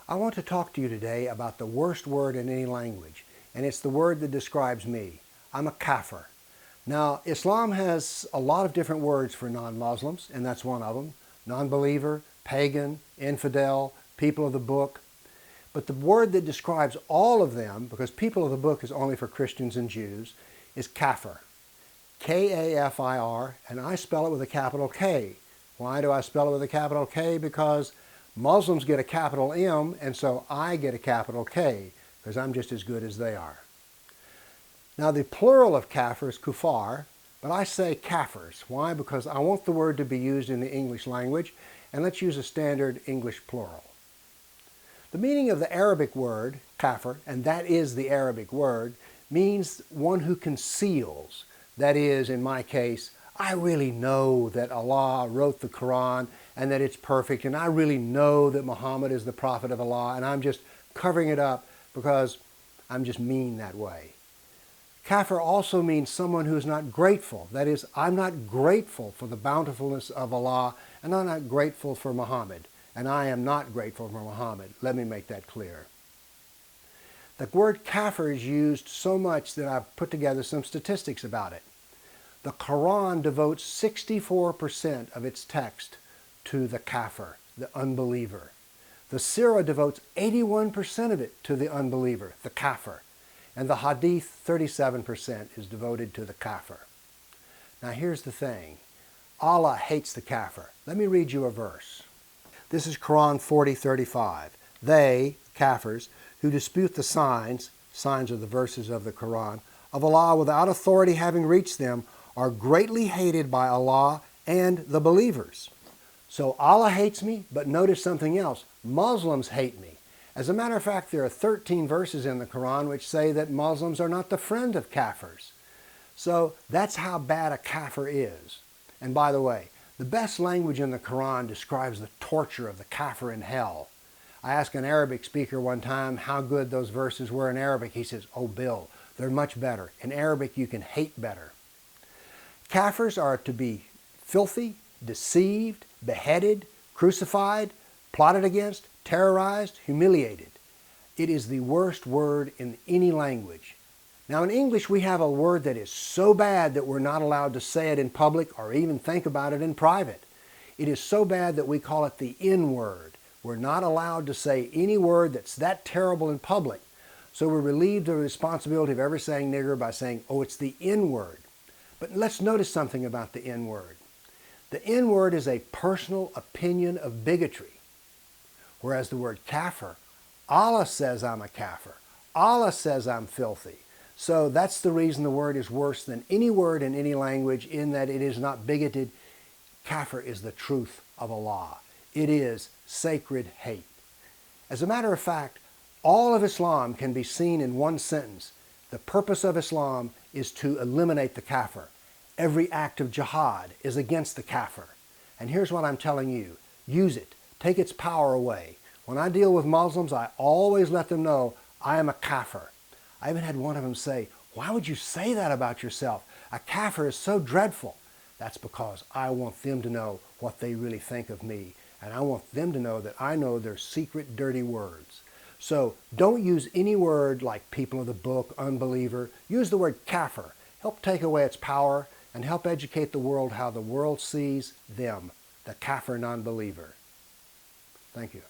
I want to talk to you today about the worst word in any language, and it's the word that describes me. I'm a Kafir. Now, Islam has a lot of different words for non-Muslims, and that's one of them. Non-believer, pagan, infidel, people of the book. But the word that describes all of them, because people of the book is only for Christians and Jews, is Kafir. K-A-F-I-R, and I spell it with a capital K. Why do I spell it with a capital K? Because Muslims get a capital M, and so I get a capital K, because I'm just as good as they are. Now the plural of kafir is kufar, but I say kafirs. Why? Because I want the word to be used in the English language, and let's use a standard English plural. The meaning of the Arabic word, kafir, and that is the Arabic word, means one who conceals. That is, in my case, I really know that Allah wrote the Quran and that it's perfect, and I really know that Muhammad is the prophet of Allah, and I'm just covering it up because I'm just mean that way. Kafir also means someone who is not grateful. That is, I'm not grateful for the bountifulness of Allah, and I'm not grateful for Muhammad, and I am not grateful for Muhammad. Let me make that clear. The word kafir is used so much that I've put together some statistics about it. The Quran devotes 64% of its text to the kafir, the unbeliever. The Surah devotes 81% of it to the unbeliever, the kafir. And the Hadith, 37% is devoted to the kafir. Now here's the thing. Allah hates the kafir. Let me read you a verse. This is Quran 40:35. They, kafirs, who dispute the signs are the verses of the Quran, of Allah without authority having reached them, are greatly hated by Allah and the believers. So Allah hates me, but notice something else. Muslims hate me. As a matter of fact, there are 13 verses in the Quran which say that Muslims are not the friend of kafirs. So that's how bad a kafir is. And by the way, the best language in the Quran describes the torture of the kafir in hell. I asked an Arabic speaker one time how good those verses were in Arabic. He says, "Oh, Bill, they're much better. In Arabic, you can hate better." Kafirs are to be filthy, deceived, beheaded, crucified, plotted against, terrorized, humiliated. It is the worst word in any language. Now in English we have a word that is so bad that we're not allowed to say it in public or even think about it in private. It is so bad that we call it the N-word. We're not allowed to say any word that's that terrible in public. So we're relieved of the responsibility of ever saying nigger by saying, oh, it's the N-word. But let's notice something about the N-word. The N-word is a personal opinion of bigotry. Whereas the word kafir, Allah says I'm a kafir. Allah says I'm filthy. So that's the reason the word is worse than any word in any language, in that it is not bigoted. Kafir is the truth of Allah. It is sacred hate. As a matter of fact, all of Islam can be seen in one sentence. The purpose of Islam is to eliminate the kafir. Every act of jihad is against the kafir. And here's what I'm telling you. Use it. Take its power away. When I deal with Muslims, I always let them know I am a kafir. I even had one of them say, why would you say that about yourself? A kafir is so dreadful. That's because I want them to know what they really think of me. And I want them to know that I know their secret dirty words. So don't use any word like people of the book, unbeliever. Use the word kafir. Help take away its power and help educate the world how the world sees them, the kafir non-believer. Thank you.